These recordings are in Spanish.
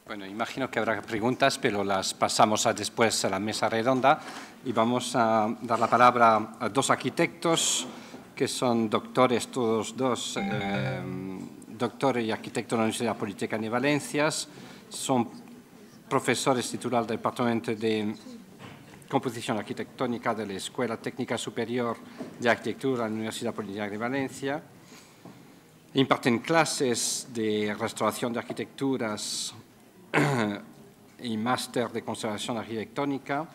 Bueno, imagino que habrá preguntas, pero las pasamos después a la mesa redonda y vamos a dar la palabra a dos arquitectos que son doctores, todos dos, doctor y arquitecto de la Universidad Politécnica de Valencia, son profesores titulares del Departamento de Composición Arquitectónica de la Escuela Técnica Superior de Arquitectura de la Universidad Politécnica de Valencia, imparten clases de restauración de arquitecturas y máster de conservación arquitectónica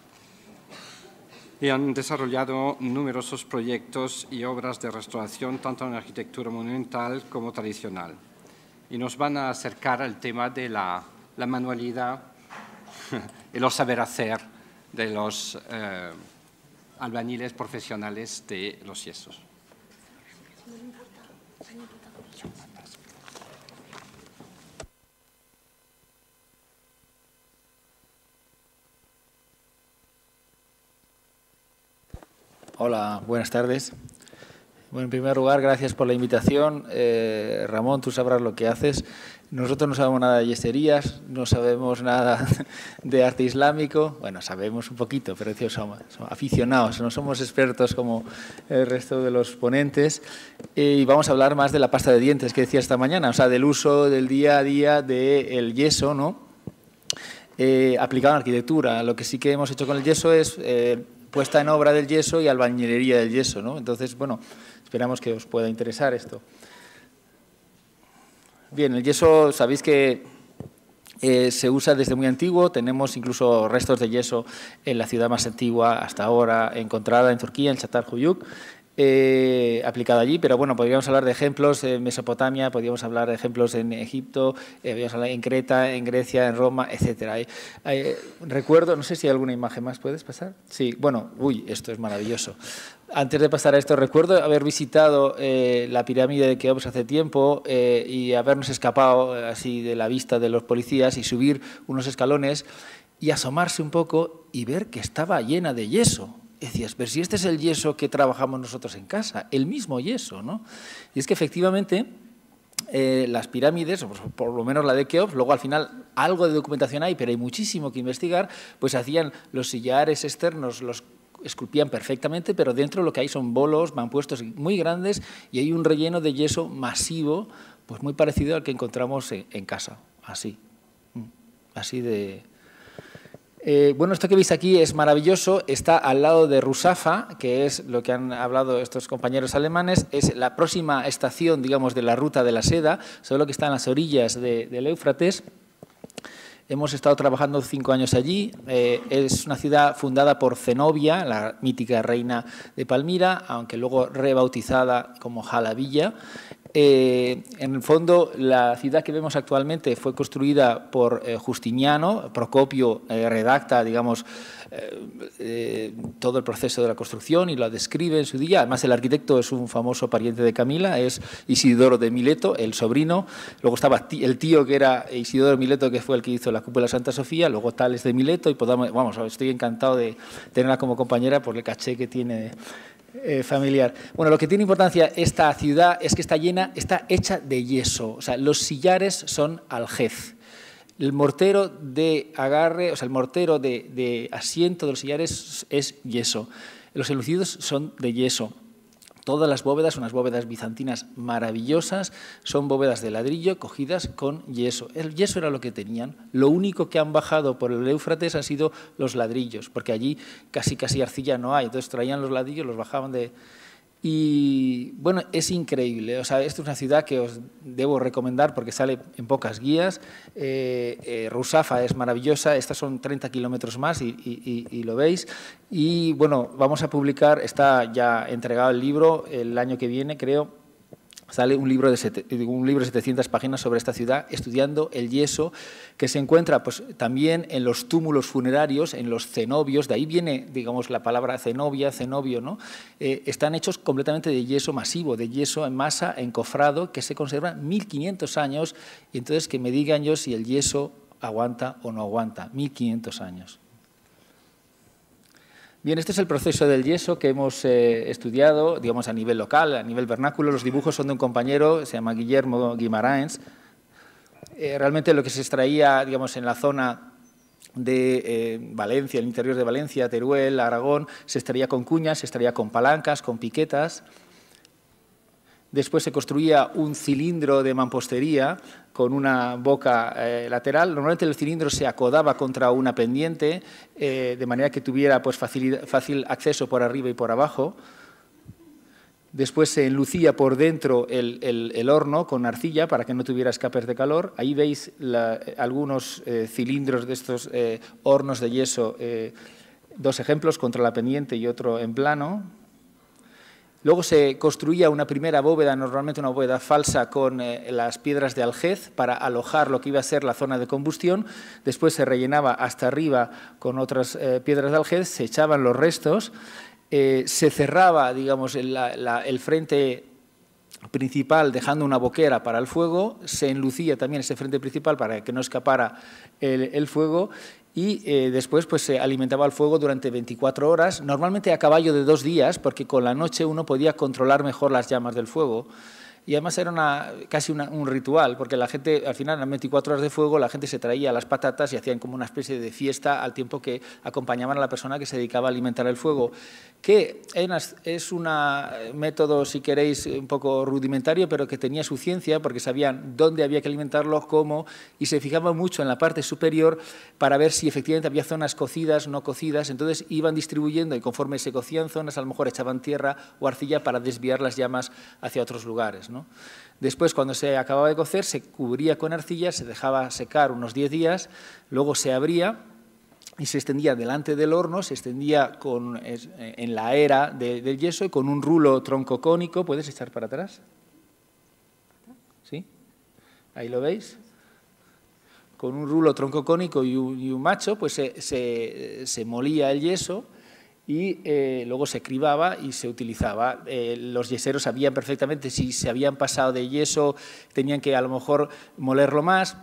y han desarrollado numerosos proyectos y obras de restauración tanto en arquitectura monumental como tradicional. Y nos van a acercar al tema de la manualidad y los saber hacer de los albañiles profesionales de los yesos. Hola, buenas tardes. Bueno, en primer lugar, gracias por la invitación. Ramón, tú sabrás lo que haces. Nosotros no sabemos nada de yeserías, no sabemos nada de arte islámico. Bueno, sabemos un poquito, pero somos aficionados, no somos expertos como el resto de los ponentes. Y vamos a hablar más de la pasta de dientes que decía esta mañana, o sea, del uso del día a día del yeso, ¿no? Aplicado en arquitectura. Lo que sí que hemos hecho con el yeso es puesta en obra del yeso y albañilería del yeso, ¿no? Entonces, bueno, esperamos que os pueda interesar esto. Bien, el yeso, sabéis que se usa desde muy antiguo, tenemos incluso restos de yeso en la ciudad más antigua hasta ahora encontrada en Turquía, en Çatalhöyük, aplicado allí, pero bueno, podríamos hablar de ejemplos en Mesopotamia, podríamos hablar de ejemplos en Egipto, podríamos hablar en Creta, en Grecia, en Roma, etcétera. Recuerdo, no sé si hay alguna imagen más, ¿puedes pasar? Sí, bueno, uy, esto es maravilloso. Antes de pasar a esto, recuerdo haber visitado la pirámide de Keops hace tiempo y habernos escapado así de la vista de los policías y subir unos escalones y asomarse un poco y ver que estaba llena de yeso. Decías, pero si este es el yeso que trabajamos nosotros en casa, el mismo yeso, ¿no? Y es que efectivamente las pirámides, o por lo menos la de Keops, luego al final algo de documentación hay, pero hay muchísimo que investigar, pues hacían los sillares externos, los esculpían perfectamente, pero dentro lo que hay son bolos, mampuestos muy grandes y hay un relleno de yeso masivo, pues muy parecido al que encontramos en casa, así de... bueno, esto que veis aquí es maravilloso, está al lado de Rusafa, que es lo que han hablado estos compañeros alemanes, es la próxima estación, digamos, de la ruta de la seda, solo que está en las orillas del Éufrates. Hemos estado trabajando 5 años allí, es una ciudad fundada por Zenobia, la mítica reina de Palmira, aunque luego rebautizada como Jalavilla. En el fondo, la ciudad que vemos actualmente fue construida por Justiniano. Procopio redacta, digamos, todo el proceso de la construcción y lo describe en su día. Además, el arquitecto es un famoso pariente de Camila, es Isidoro de Mileto, el sobrino. Luego estaba el tío que era Isidoro de Mileto, que fue el que hizo la cúpula de Santa Sofía. Luego Tales de Mileto y vamos, estoy encantado de tenerla como compañera por el caché que tiene familiar. Bueno, lo que tiene importancia esta ciudad es que está hecha de yeso, o sea, los sillares son aljez. El mortero de agarre, o sea, el mortero de asiento de los sillares es yeso. Los enlucidos son de yeso. Todas las bóvedas, unas bóvedas bizantinas maravillosas, son bóvedas de ladrillo cogidas con yeso. El yeso era lo que tenían. Lo único que han bajado por el Éufrates han sido los ladrillos, porque allí casi arcilla no hay. Entonces traían los ladrillos, los bajaban de... Y bueno, es increíble. O sea, esto es una ciudad que os debo recomendar porque sale en pocas guías. Rusafa es maravillosa, estas son 30 kilómetros más y lo veis. Y bueno, vamos a publicar, está ya entregado el libro, el año que viene creo, sale un libro de 700 páginas sobre esta ciudad, estudiando el yeso que se encuentra pues, también en los túmulos funerarios, en los cenobios, de ahí viene, digamos, la palabra cenobia, cenobio, ¿no? Están hechos completamente de yeso masivo, de yeso en masa, encofrado, que se conservan 1500 años, y entonces que me digan yo si el yeso aguanta o no aguanta, 1500 años. Bien, este es el proceso del yeso que hemos estudiado, digamos, a nivel local, a nivel vernáculo. Los dibujos son de un compañero, se llama Guillermo Guimarães. Realmente lo que se extraía, digamos, en la zona de Valencia, el interior de Valencia, Teruel, Aragón, se extraía con cuñas, se extraía con palancas, con piquetas. Después se construía un cilindro de mampostería con una boca lateral. Normalmente el cilindro se acodaba contra una pendiente, de manera que tuviera pues, fácil acceso por arriba y por abajo. Después se enlucía por dentro el horno con arcilla para que no tuviera escapes de calor. Ahí veis algunos cilindros de estos hornos de yeso, dos ejemplos, contra la pendiente y otro en plano. Luego se construía una primera bóveda, normalmente una bóveda falsa, con las piedras de Algés para alojar lo que iba a ser la zona de combustión. Después se rellenaba hasta arriba con otras piedras de Algés, se echaban los restos. Se cerraba, digamos, el frente principal dejando una boquera para el fuego, se enlucía también ese frente principal para que no escapara el fuego y después pues, se alimentaba el fuego durante 24 horas, normalmente a caballo de 2 días, porque con la noche uno podía controlar mejor las llamas del fuego. Y además era casi un ritual, porque la gente, al final, en 24 horas de fuego, la gente se traía las patatas y hacían como una especie de fiesta al tiempo que acompañaban a la persona que se dedicaba a alimentar el fuego, que es un método, si queréis, un poco rudimentario, pero que tenía su ciencia, porque sabían dónde había que alimentarlo, cómo, y se fijaban mucho en la parte superior para ver si efectivamente había zonas cocidas, no cocidas. Entonces iban distribuyendo y conforme se cocían zonas, a lo mejor echaban tierra o arcilla para desviar las llamas hacia otros lugares, ¿no? Después, cuando se acababa de cocer, se cubría con arcilla, se dejaba secar unos 10 días, luego se abría y se extendía delante del horno, se extendía en la era del yeso y con un rulo troncocónico. ¿Puedes echar para atrás? ¿Sí? Ahí lo veis. Con un rulo troncocónico y un macho, pues se molía el yeso y luego se cribaba y se utilizaba. Los yeseros sabían perfectamente si se habían pasado de yeso, tenían que a lo mejor molerlo más,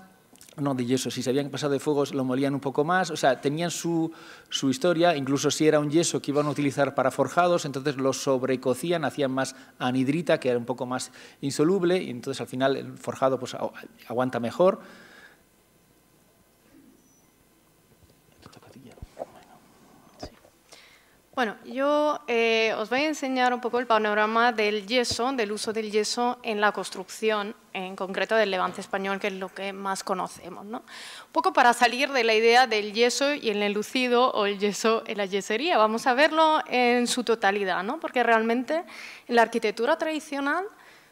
no de yeso, si se habían pasado de fuego lo molían un poco más, o sea, tenían su historia, incluso si era un yeso que iban a utilizar para forjados, entonces lo sobrecocían, hacían más anhidrita, que era un poco más insoluble, y entonces al final el forjado pues, aguanta mejor. Bueno, yo os voy a enseñar un poco el panorama del yeso, del uso del yeso en la construcción, en concreto del Levante español, que es lo que más conocemos, ¿no? Un poco para salir de la idea del yeso y el enlucido o el yeso en la yesería. Vamos a verlo en su totalidad, ¿no? Porque realmente en la arquitectura tradicional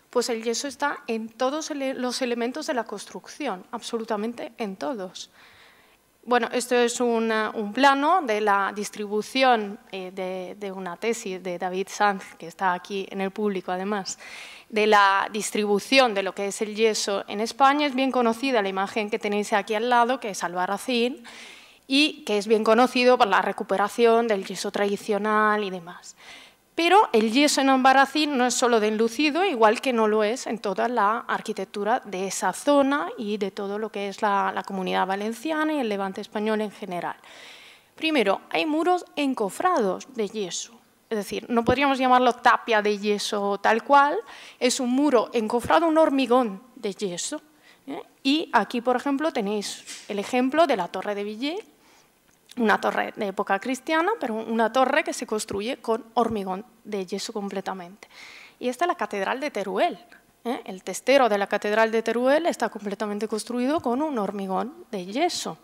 pues el yeso está en todos los elementos de la construcción, absolutamente en todos. Bueno, esto es un plano de la distribución de una tesis de David Sanz, que está aquí en el público además, de la distribución de lo que es el yeso en España. Es bien conocida la imagen que tenéis aquí al lado, que es Albarracín, y que es bien conocido por la recuperación del yeso tradicional y demás. Pero el yeso en Albarracín no es solo de enlucido, igual que no lo es en toda la arquitectura de esa zona y de todo lo que es la Comunidad Valenciana y el Levante español en general. Primero, hay muros encofrados de yeso, es decir, no podríamos llamarlo tapia de yeso tal cual, es un muro encofrado, un hormigón de yeso. Y aquí, por ejemplo, tenéis el ejemplo de la Torre de Villiers, una torre de época cristiana, pero una torre que se construye con hormigón de yeso completamente. Y esta es la Catedral de Teruel. El testero de la Catedral de Teruel está completamente construido con un hormigón de yeso.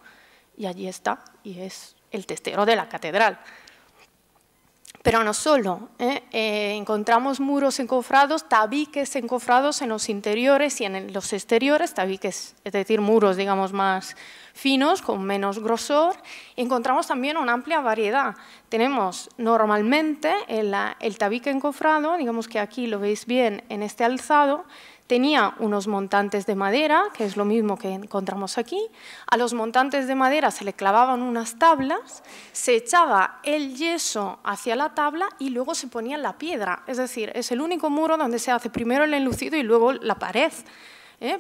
Y allí está, y es el testero de la catedral. Pero no solo, encontramos muros encofrados, tabiques encofrados en los interiores y en los exteriores, tabiques, es decir, muros, digamos, más finos, con menos grosor. Encontramos también una amplia variedad. Tenemos normalmente el tabique encofrado, digamos que aquí lo veis bien en este alzado, tenía unos montantes de madera, que es lo mismo que encontramos aquí. A los montantes de madera se le clavaban unas tablas, se echaba el yeso hacia la tabla y luego se ponía la piedra. Es decir, es el único muro donde se hace primero el enlucido y luego la pared.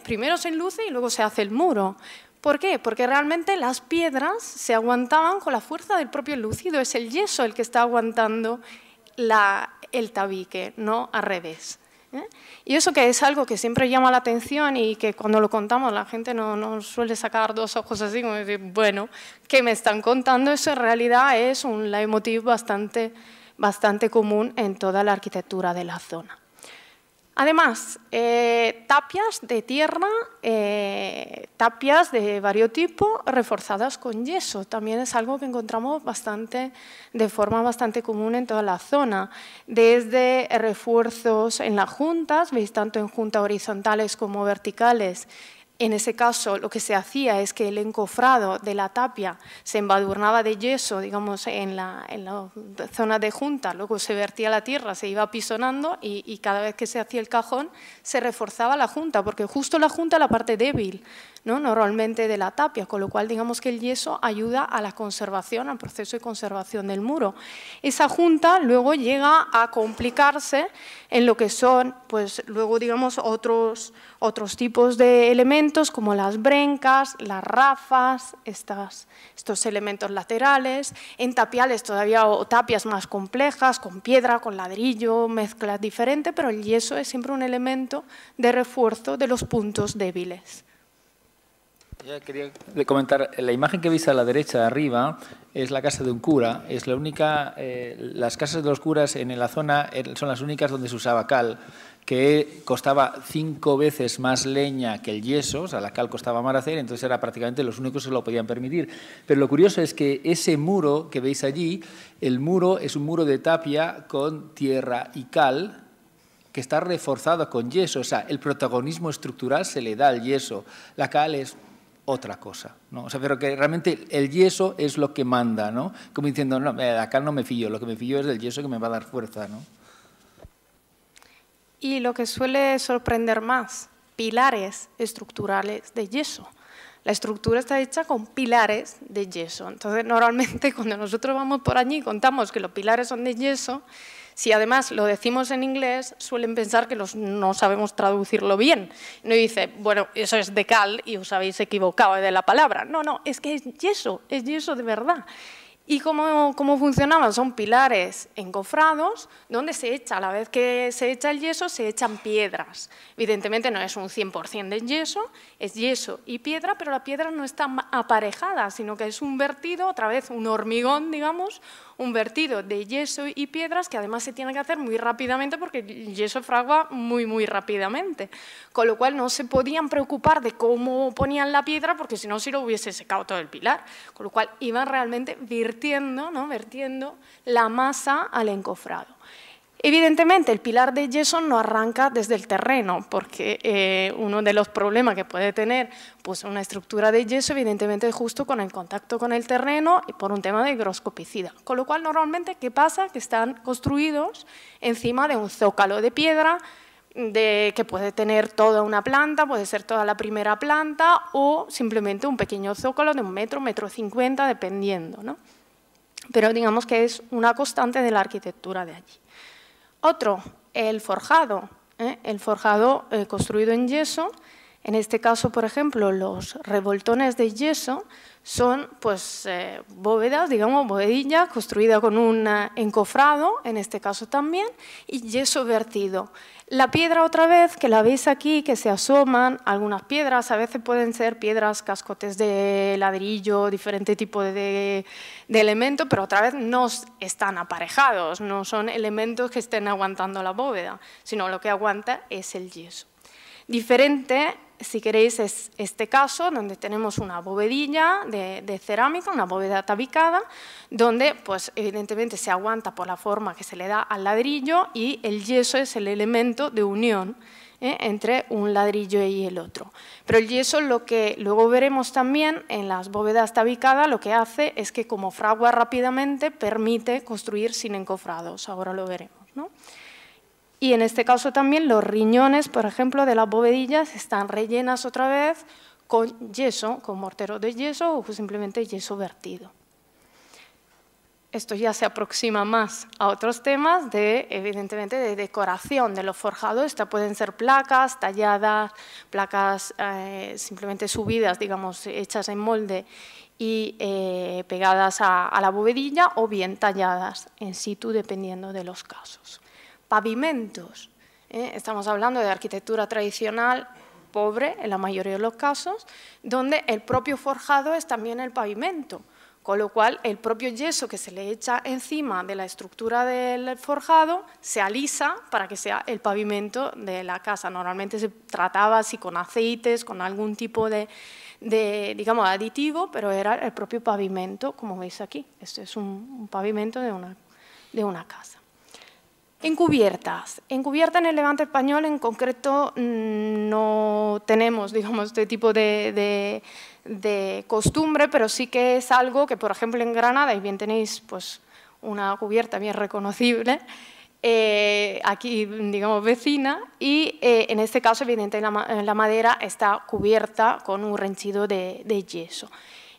Primero se enluce y luego se hace el muro. ¿Por qué? Porque realmente las piedras se aguantaban con la fuerza del propio enlucido. Es el yeso el que está aguantando el tabique, no al revés. Y eso que es algo que siempre llama la atención y que cuando lo contamos la gente no suele sacar dos ojos así como decir, bueno, ¿qué me están contando? Eso en realidad es un leitmotiv bastante común en toda la arquitectura de la zona. Además, tapias de tierra, tapias de varios tipos reforzadas con yeso. También es algo que encontramos de forma bastante común en toda la zona. Desde refuerzos en las juntas, veis tanto en juntas horizontales como verticales. En ese caso, lo que se hacía es que el encofrado de la tapia se embadurnaba de yeso, digamos, en la zona de junta, luego se vertía la tierra, se iba apisonando y cada vez que se hacía el cajón se reforzaba la junta, porque justo la junta es la parte débil, ¿no? Normalmente de la tapia, con lo cual digamos que el yeso ayuda a la conservación, al proceso de conservación del muro. Esa junta luego llega a complicarse en lo que son, pues luego digamos, otros tipos de elementos como las brencas, las rafas, estos elementos laterales, en tapiales todavía o tapias más complejas, con piedra, con ladrillo, mezclas diferentes, pero el yeso es siempre un elemento de refuerzo de los puntos débiles. Ya quería comentar, la imagen que veis a la derecha de arriba es la casa de un cura, es la única, las casas de los curas en la zona son las únicas donde se usaba cal, que costaba 5 veces más leña que el yeso, o sea, la cal costaba más hacer, entonces era prácticamente los únicos que se lo podían permitir. Pero lo curioso es que ese muro que veis allí, el muro es un muro de tapia con tierra y cal, que está reforzado con yeso, o sea, el protagonismo estructural se le da al yeso, la cal es otra cosa, ¿no? O sea, pero que realmente el yeso es lo que manda, ¿no? Como diciendo, no, acá no me fío, lo que me fío es del yeso que me va a dar fuerza, ¿no? Y lo que suele sorprender más, pilares estructurales de yeso. La estructura está hecha con pilares de yeso. Entonces, normalmente cuando nosotros vamos por allí y contamos que los pilares son de yeso, si además lo decimos en inglés, suelen pensar que no sabemos traducirlo bien. No dice, bueno, eso es de cal y os habéis equivocado de la palabra. No, es que es yeso de verdad. ¿Y cómo funcionaban? Son pilares encofrados donde se echa, a la vez que se echa el yeso, se echan piedras. Evidentemente no es un 100% de yeso, es yeso y piedra, pero la piedra no está aparejada, sino que es un vertido, otra vez un hormigón, digamos, un vertido de yeso y piedras que además se tiene que hacer muy rápidamente porque el yeso fragua muy rápidamente. Con lo cual no se podían preocupar de cómo ponían la piedra porque si no se lo hubiese secado todo el pilar. Con lo cual iban realmente vertiendo la masa al encofrado. Evidentemente, el pilar de yeso no arranca desde el terreno, porque uno de los problemas que puede tener pues, una estructura de yeso, evidentemente, es justo con el contacto con el terreno y por un tema de higroscopicidad. Con lo cual, normalmente, ¿qué pasa? Que están construidos encima de un zócalo de piedra, que puede tener toda una planta, puede ser toda la primera planta o simplemente un pequeño zócalo de 1 metro, 1,50 m, dependiendo, ¿no? Pero digamos que es una constante de la arquitectura de allí. Otro, el forjado. El forjado construido en yeso. En este caso, por ejemplo, los revoltones de yeso son pues, bóvedas, digamos, bovedilla construida con un encofrado, en este caso también, y yeso vertido. La piedra, otra vez, que la veis aquí, que se asoman, algunas piedras, a veces pueden ser piedras, cascotes de ladrillo, diferente tipo de elementos, pero otra vez no están aparejados, no son elementos que estén aguantando la bóveda, sino lo que aguanta es el yeso. Diferente, si queréis, es este caso, donde tenemos una bovedilla de cerámica, una bóveda tabicada, donde, pues, evidentemente, se aguanta por la forma que se le da al ladrillo y el yeso es el elemento de unión entre un ladrillo y el otro. Pero el yeso, lo que luego veremos también en las bóvedas tabicadas, lo que hace es que, como fragua rápidamente, permite construir sin encofrados. Ahora lo veremos, ¿no? Y en este caso también los riñones, por ejemplo, de las bovedillas están rellenas otra vez con yeso, con mortero de yeso o simplemente yeso vertido. Esto ya se aproxima más a otros temas, evidentemente, de decoración de los forjados. Estas pueden ser placas talladas, placas simplemente subidas, digamos, hechas en molde y pegadas a la bovedilla o bien talladas en situ, dependiendo de los casos. Pavimentos. Estamos hablando de arquitectura tradicional pobre, en la mayoría de los casos, donde el propio forjado es también el pavimento, con lo cual el propio yeso que se le echa encima de la estructura del forjado se alisa para que sea el pavimento de la casa. Normalmente se trataba así con aceites, con algún tipo de digamos, aditivo, pero era el propio pavimento, como veis aquí. Este es un pavimento de una casa. Encubiertas. Encubierta en el Levante español en concreto no tenemos, digamos, este tipo de costumbre, pero sí que es algo que, por ejemplo, en Granada, y bien tenéis pues, una cubierta bien reconocible, aquí, digamos, vecina, y en este caso, evidentemente, la madera está cubierta con un renchido de yeso.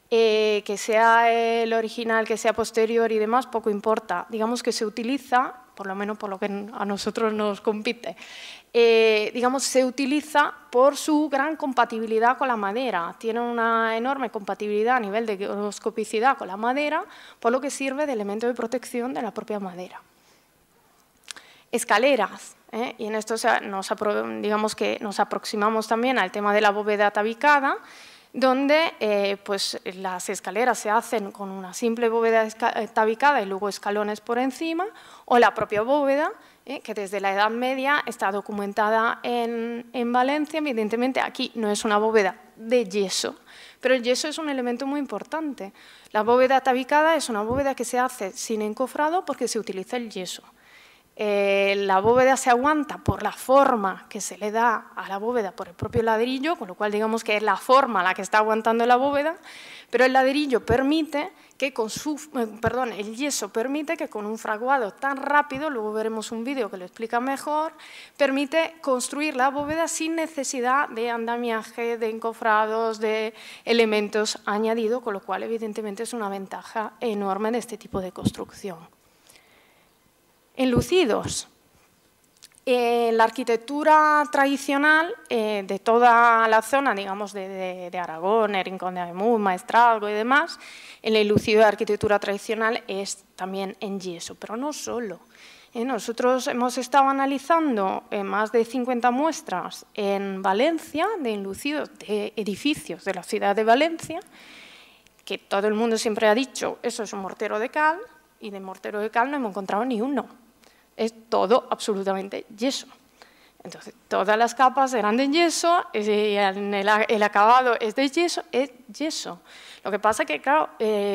Que sea el original, que sea posterior y demás, poco importa. Digamos que se utiliza, por lo menos por lo que a nosotros nos compite, digamos, se utiliza por su gran compatibilidad con la madera. Tiene una enorme compatibilidad a nivel de higroscopicidad con la madera, por lo que sirve de elemento de protección de la propia madera. Escaleras, y en esto digamos que nos aproximamos también al tema de la bóveda tabicada, donde pues, las escaleras se hacen con una simple bóveda tabicada y luego escalones por encima, o la propia bóveda, que desde la Edad Media está documentada en Valencia. Evidentemente aquí no es una bóveda de yeso, pero el yeso es un elemento muy importante. La bóveda tabicada es una bóveda que se hace sin encofrado porque se utiliza el yeso. La bóveda se aguanta por la forma que se le da a la bóveda por el propio ladrillo, con lo cual digamos que es la forma la que está aguantando la bóveda, pero el ladrillo permite que el yeso permite que con un fraguado tan rápido, luego veremos un vídeo que lo explica mejor, permite construir la bóveda sin necesidad de andamiaje, de encofrados, de elementos añadidos, con lo cual evidentemente es una ventaja enorme de este tipo de construcción. Enlucidos. La arquitectura tradicional de toda la zona, digamos, de Aragón, el Rincón de Ademuz, Maestrazgo y demás, el enlucido de arquitectura tradicional es también en yeso, pero no solo. Nosotros hemos estado analizando más de 50 muestras en Valencia de enlucidos de edificios de la ciudad de Valencia, que todo el mundo siempre ha dicho, eso es un mortero de cal, y de mortero de cal no hemos encontrado ni uno. Es todo absolutamente yeso. Entonces, todas las capas eran de yeso, el acabado es de yeso, es yeso. Lo que pasa es que, claro,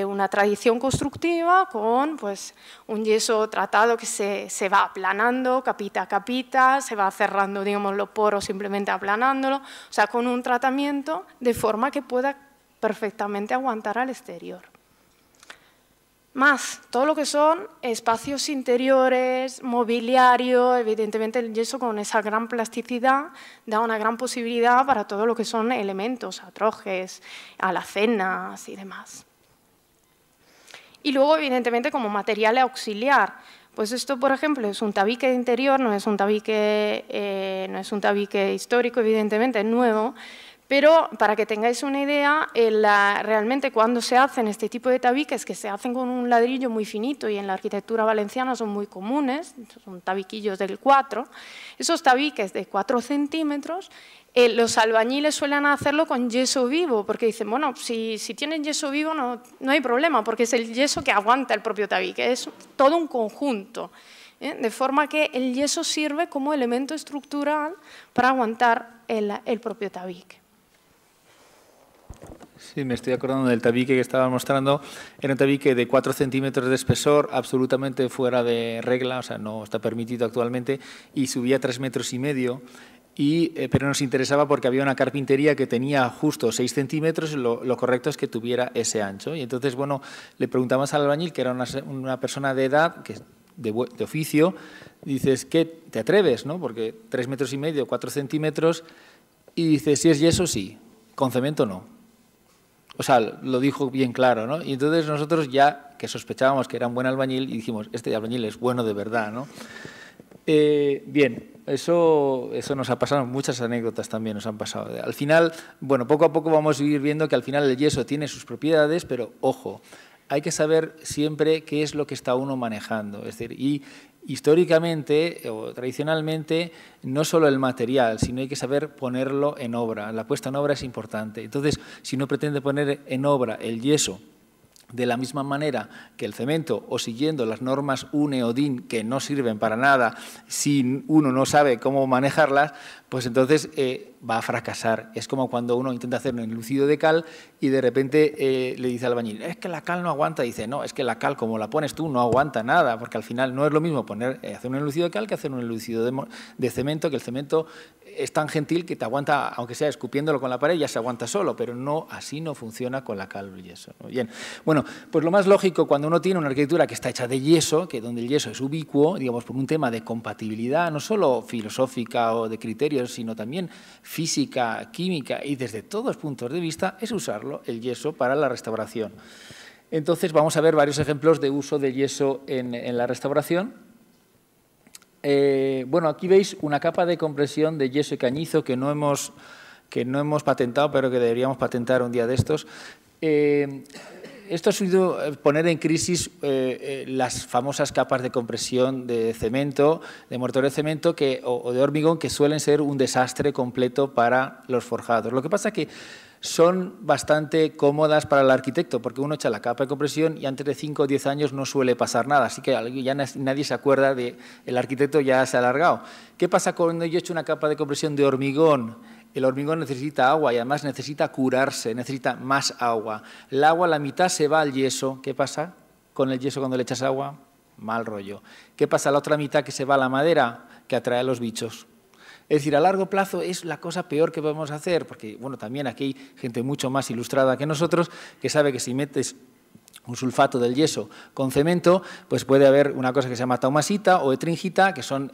una tradición constructiva con pues, un yeso tratado que se va aplanando capita a capita, se va cerrando, digamos, los poros simplemente aplanándolo, o sea, con un tratamiento de forma que pueda perfectamente aguantar al exterior. Más, todo lo que son espacios interiores, mobiliario, evidentemente el yeso con esa gran plasticidad da una gran posibilidad para todo lo que son elementos, atrojes, alacenas y demás. Y luego, evidentemente, como material auxiliar, pues esto, por ejemplo, es un tabique de interior, no es un tabique histórico, evidentemente, es nuevo, pero para que tengáis una idea, realmente cuando se hacen este tipo de tabiques, que se hacen con un ladrillo muy finito y en la arquitectura valenciana son muy comunes, son tabiquillos del 4, esos tabiques de 4 centímetros, los albañiles suelen hacerlo con yeso vivo, porque dicen, bueno, si tienen yeso vivo no hay problema, porque es el yeso que aguanta el propio tabique, es todo un conjunto. De forma que el yeso sirve como elemento estructural para aguantar el propio tabique. Sí, me estoy acordando del tabique que estaba mostrando. Era un tabique de 4 centímetros de espesor, absolutamente fuera de regla, o sea, no está permitido actualmente, y subía 3,5 metros. Pero nos interesaba porque había una carpintería que tenía justo 6 centímetros, lo correcto es que tuviera ese ancho. Y entonces, bueno, le preguntamos al albañil, que era una persona de edad, que de oficio, dices, ¿qué te atreves? ¿No? Porque 3,5 metros, 4 centímetros, y dice, si es yeso, sí, con cemento no. O sea, lo dijo bien claro, ¿no? Y entonces nosotros ya, que sospechábamos que era un buen albañil, y dijimos, este albañil es bueno de verdad, ¿no? Bien, eso nos ha pasado, muchas anécdotas también nos han pasado. Al final, bueno, poco a poco vamos a ir viendo que al final el yeso tiene sus propiedades, pero ojo, hay que saber siempre qué es lo que está uno manejando. Es decir, y históricamente o tradicionalmente no solo el material, sino hay que saber ponerlo en obra. La puesta en obra es importante. Entonces, si uno pretende poner en obra el yeso de la misma manera que el cemento o siguiendo las normas UNE o DIN que no sirven para nada si uno no sabe cómo manejarlas, pues entonces va a fracasar. Es como cuando uno intenta hacer un enlucido de cal y de repente le dice al albañil, es que la cal no aguanta. Dice, no, es que la cal como la pones tú no aguanta nada, porque al final no es lo mismo hacer un enlucido de cal que hacer un enlucido de cemento, que el cemento es tan gentil que te aguanta, aunque sea escupiéndolo con la pared, ya se aguanta solo, pero no, así no funciona con la cal o el yeso, ¿no? Bien, bueno, pues lo más lógico cuando uno tiene una arquitectura que está hecha de yeso, que donde el yeso es ubicuo, digamos, por un tema de compatibilidad, no solo filosófica o de criterios, sino también física, química y desde todos los puntos de vista, es usarlo, el yeso, para la restauración. Entonces, vamos a ver varios ejemplos de uso del yeso en la restauración. Bueno, aquí veis una capa de compresión de yeso y cañizo que no hemos patentado, pero que deberíamos patentar un día de estos. Esto ha sido poner en crisis las famosas capas de compresión de cemento, de mortero de cemento o de hormigón, que suelen ser un desastre completo para los forjados. Lo que pasa es que son bastante cómodas para el arquitecto, porque uno echa la capa de compresión y antes de 5 o 10 años no suele pasar nada, así que ya nadie se acuerda de el arquitecto ya se ha alargado. ¿Qué pasa cuando yo echo una capa de compresión de hormigón? El hormigón necesita agua y además necesita curarse, necesita más agua. El agua, la mitad se va al yeso. ¿Qué pasa con el yeso cuando le echas agua? Mal rollo. ¿Qué pasa la otra mitad que se va a la madera? Que atrae a los bichos. Es decir, a largo plazo es la cosa peor que podemos hacer, porque bueno, también aquí hay gente mucho más ilustrada que nosotros que sabe que si metes un sulfato del yeso con cemento, pues puede haber una cosa que se llama taumasita o etringita, que son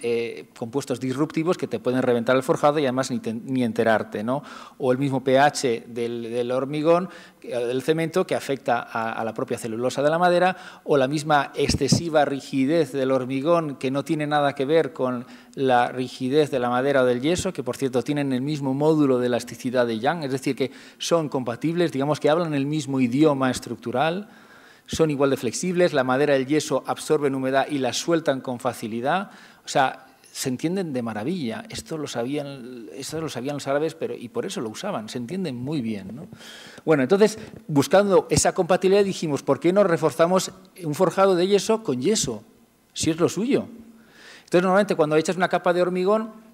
compuestos disruptivos que te pueden reventar el forjado y además ni enterarte, ¿no? O el mismo pH del hormigón, del cemento, que afecta a la propia celulosa de la madera, o la misma excesiva rigidez del hormigón, que no tiene nada que ver con la rigidez de la madera o del yeso, que por cierto tienen el mismo módulo de elasticidad de Young, es decir, que son compatibles, digamos que hablan el mismo idioma estructural, son igual de flexibles, la madera y el yeso absorben humedad y la sueltan con facilidad, o sea, se entienden de maravilla. Esto lo sabían los árabes, y por eso lo usaban, se entienden muy bien, ¿no? Bueno, entonces, buscando esa compatibilidad, dijimos, ¿por qué no reforzamos un forjado de yeso con yeso? Si es lo suyo. Entonces, normalmente, cuando echas una capa de hormigón,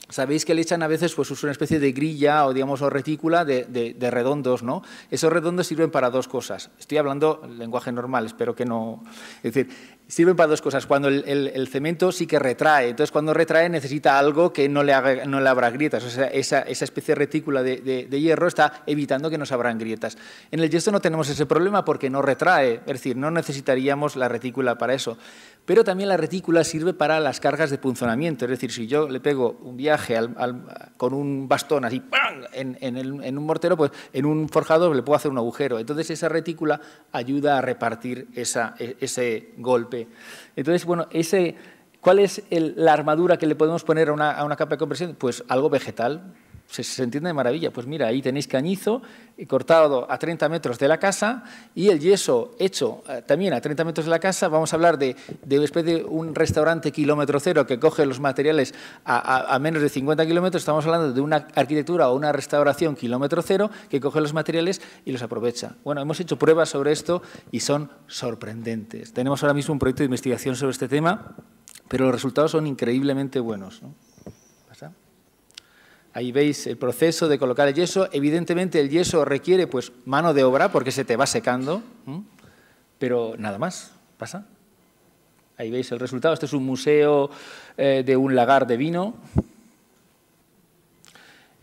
sabéis que le echan a veces pues, una especie de grilla o, digamos, o retícula de redondos, ¿no? Esos redondos sirven para dos cosas. Estoy hablando en lenguaje normal, espero que no... Es decir, sirven para dos cosas. Cuando el cemento sí que retrae, entonces cuando retrae necesita algo que no le abra grietas. O sea, esa especie de retícula de hierro está evitando que nos abran grietas. En el yeso no tenemos ese problema porque no retrae, es decir, no necesitaríamos la retícula para eso. Pero también la retícula sirve para las cargas de punzonamiento, es decir, si yo le pego un viaje con un bastón así ¡pam! En un mortero, pues en un forjado le puedo hacer un agujero. Entonces esa retícula ayuda a repartir ese golpe. Entonces, bueno, ¿cuál es la armadura que le podemos poner a una capa de compresión? Pues algo vegetal. Se entiende de maravilla. Pues mira, ahí tenéis cañizo cortado a 30 metros de la casa y el yeso hecho también a 30 metros de la casa. Vamos a hablar de un restaurante kilómetro cero que coge los materiales a menos de 50 kilómetros. Estamos hablando de una arquitectura o una restauración kilómetro cero que coge los materiales y los aprovecha. Bueno, hemos hecho pruebas sobre esto y son sorprendentes. Tenemos ahora mismo un proyecto de investigación sobre este tema, pero los resultados son increíblemente buenos, ¿no? Ahí veis el proceso de colocar el yeso. Evidentemente el yeso requiere pues, mano de obra porque se te va secando, pero nada más, pasa. Ahí veis el resultado. Este es un museo de un lagar de vino.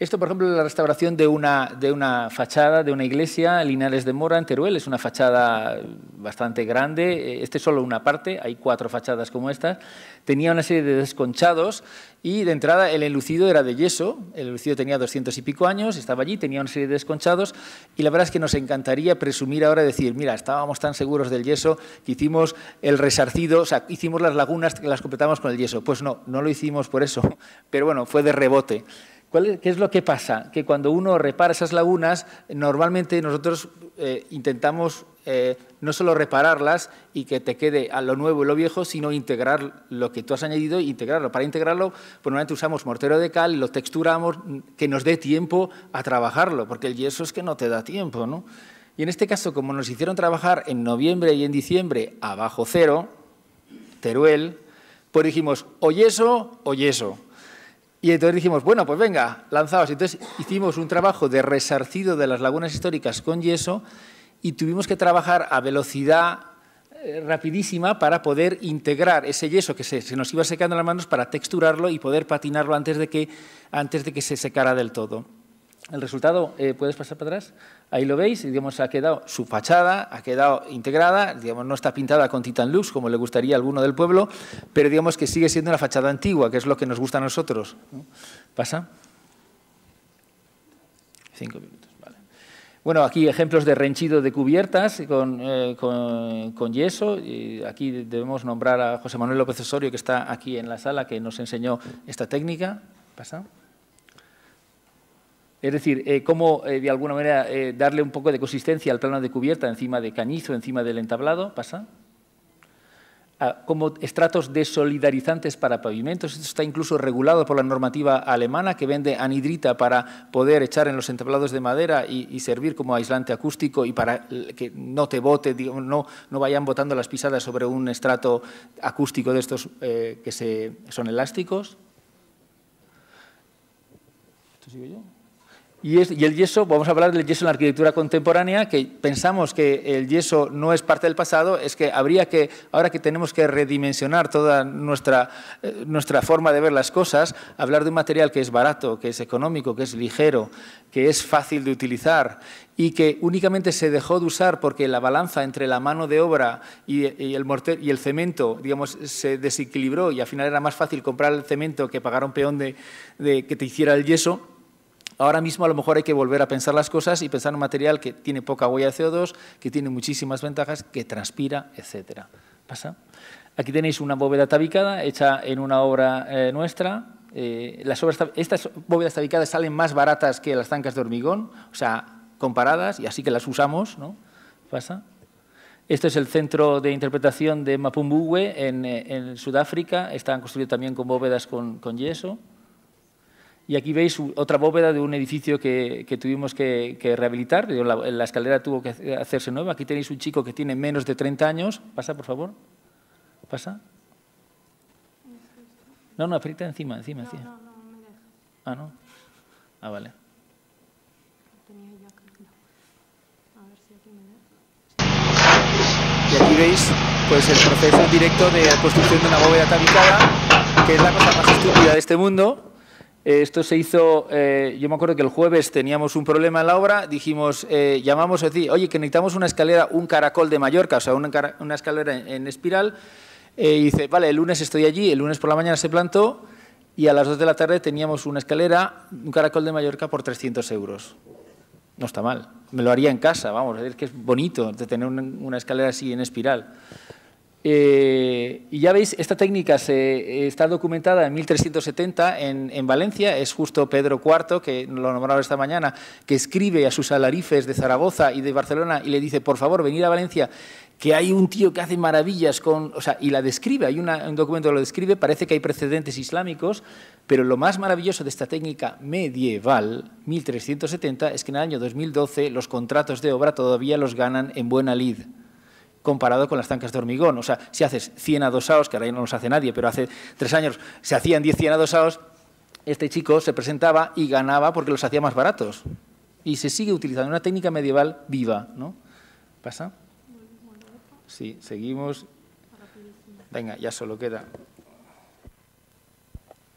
Esto, por ejemplo, es la restauración de una fachada de una iglesia, Linares de Mora, en Teruel. Es una fachada bastante grande. Esta es solo una parte, hay 4 fachadas como estas. Tenía una serie de desconchados y, de entrada, el enlucido era de yeso. El enlucido tenía 200 y pico años, estaba allí, tenía una serie de desconchados. Y la verdad es que nos encantaría presumir ahora, decir, mira, estábamos tan seguros del yeso que hicimos el resarcido, o sea, hicimos las lagunas que las completamos con el yeso. Pues no lo hicimos por eso, pero bueno, fue de rebote. ¿Qué es lo que pasa? Que cuando uno repara esas lagunas, normalmente nosotros intentamos no solo repararlas y que te quede a lo nuevo y lo viejo, sino integrar lo que tú has añadido e integrarlo. Para integrarlo, pues normalmente usamos mortero de cal y lo texturamos que nos dé tiempo a trabajarlo, porque el yeso es que no te da tiempo, ¿no? Y en este caso, como nos hicieron trabajar en noviembre y en diciembre a bajo cero, Teruel, pues dijimos o yeso o yeso. Y entonces dijimos, bueno, pues venga, lanzaos. Entonces hicimos un trabajo de resarcido de las lagunas históricas con yeso y tuvimos que trabajar a velocidad rapidísima para poder integrar ese yeso que se nos iba secando en las manos para texturarlo y poder patinarlo antes de que se secara del todo. El resultado, ¿puedes pasar para atrás? Ahí lo veis, digamos, ha quedado su fachada, ha quedado integrada, digamos, no está pintada con Titan Lux, como le gustaría a alguno del pueblo, pero digamos que sigue siendo una fachada antigua, que es lo que nos gusta a nosotros. ¿Pasa? 5 minutos, vale. Bueno, aquí ejemplos de renchido de cubiertas con yeso. Y aquí debemos nombrar a José Manuel López Osorio, que está aquí en la sala, que nos enseñó esta técnica. ¿Pasa? Es decir, cómo de alguna manera darle un poco de consistencia al plano de cubierta encima de cañizo, encima del entablado, ¿pasa? Como estratos desolidarizantes para pavimentos. Esto está incluso regulado por la normativa alemana que vende anhidrita para poder echar en los entablados de madera y servir como aislante acústico y para que no te bote, digamos, no vayan botando las pisadas sobre un estrato acústico de estos que son elásticos. ¿Esto sigo yo? Y el yeso, vamos a hablar del yeso en la arquitectura contemporánea, que pensamos que el yeso no es parte del pasado, es que habría que, ahora que tenemos que redimensionar toda nuestra forma de ver las cosas, hablar de un material que es barato, que es económico, que es ligero, que es fácil de utilizar y que únicamente se dejó de usar porque la balanza entre la mano de obra y el mortero y el cemento, digamos, se desequilibró y al final era más fácil comprar el cemento que pagar un peón de que te hiciera el yeso. Ahora mismo a lo mejor hay que volver a pensar las cosas y pensar en un material que tiene poca huella de CO2, que tiene muchísimas ventajas, que transpira, etc. ¿Pasa? Aquí tenéis una bóveda tabicada hecha en una obra nuestra. Estas bóvedas tabicadas salen más baratas que las zancas de hormigón, o sea, comparadas, y así que las usamos, ¿no? ¿Pasa? Este es el centro de interpretación de Mapungubwe en Sudáfrica. Están construidos también con bóvedas con yeso. Y aquí veis otra bóveda de un edificio que tuvimos que rehabilitar. La escalera tuvo que hacerse nueva. Aquí tenéis un chico que tiene menos de 30 años. Pasa, por favor. Pasa. No, aprieta encima. No, me deja. Ah, ¿no? Ah, vale. Y aquí veis pues, el proceso directo de construcción de una bóveda tabicada, que es la cosa más estúpida de este mundo. Esto se hizo, yo me acuerdo que el jueves teníamos un problema en la obra, dijimos, llamamos a decir, oye, que necesitamos una escalera, un caracol de Mallorca, o sea, una escalera en espiral, y dice, vale, el lunes estoy allí, el lunes por la mañana se plantó, y a las 2 de la tarde teníamos una escalera, un caracol de Mallorca por 300 euros. No está mal, me lo haría en casa, vamos, es que es bonito de tener una escalera así en espiral. Y ya veis, esta técnica está documentada en 1370 en Valencia. Es justo Pedro IV, que lo nombraba esta mañana, que escribe a sus alarifes de Zaragoza y de Barcelona y le dice, por favor, venid a Valencia, que hay un tío que hace maravillas con... O sea, y la describe, hay un documento que lo describe, parece que hay precedentes islámicos, pero lo más maravilloso de esta técnica medieval, 1370, es que en el año 2012 los contratos de obra todavía los ganan en buena lid, comparado con las zancas de hormigón. O sea, si haces 100 adosados, que ahora ya no los hace nadie, pero hace 3 años se hacían 10 100 adosados, este chico se presentaba y ganaba porque los hacía más baratos. Y se sigue utilizando una técnica medieval viva, ¿no? ¿Pasa? Sí, seguimos. Venga, ya solo queda.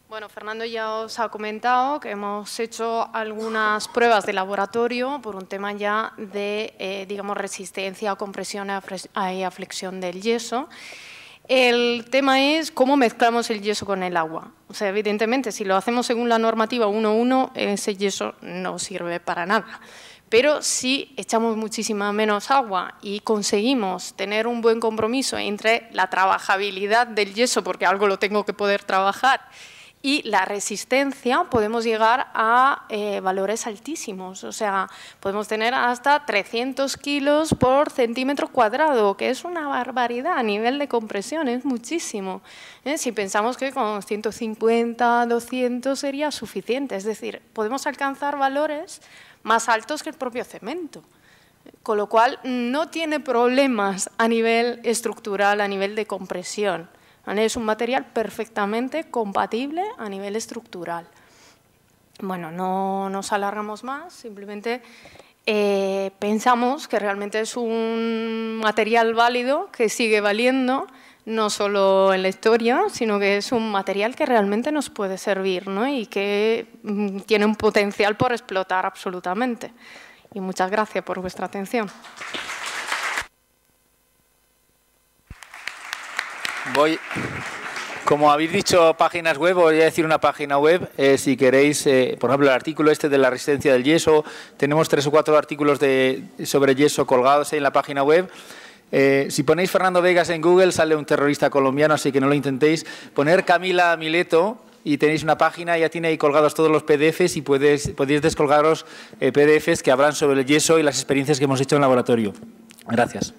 Bueno, Fernando ya os ha comentado que hemos hecho algunas pruebas de laboratorio por un tema ya de, digamos, resistencia a compresión y a flexión del yeso. El tema es cómo mezclamos el yeso con el agua. O sea, evidentemente, si lo hacemos según la normativa 1.1, ese yeso no sirve para nada. Pero si echamos muchísima menos agua y conseguimos tener un buen compromiso entre la trabajabilidad del yeso, porque algo lo tengo que poder trabajar, Y la resistencia podemos llegar a valores altísimos, o sea, podemos tener hasta 300 kilos por centímetro cuadrado, que es una barbaridad a nivel de compresión, es muchísimo. Si pensamos que con 150, 200 sería suficiente, es decir, podemos alcanzar valores más altos que el propio cemento. Con lo cual, no tiene problemas a nivel estructural, a nivel de compresión. Es un material perfectamente compatible a nivel estructural. Bueno, no nos alargamos más, simplemente pensamos que realmente es un material válido que sigue valiendo, no solo en la historia, sino que es un material que realmente nos puede servir, ¿no? Y que tiene un potencial por explotar absolutamente. Y muchas gracias por vuestra atención. Como habéis dicho páginas web, voy a decir una página web. Si queréis, por ejemplo, el artículo este de la resistencia del yeso, tenemos 3 o 4 artículos sobre yeso colgados ahí en la página web. Si ponéis Fernando Vegas en Google, sale un terrorista colombiano, así que no lo intentéis. Poner Camila Mileto y tenéis una página, ya tiene ahí colgados todos los PDFs y podéis descolgaros PDFs que hablan sobre el yeso y las experiencias que hemos hecho en el laboratorio. Gracias.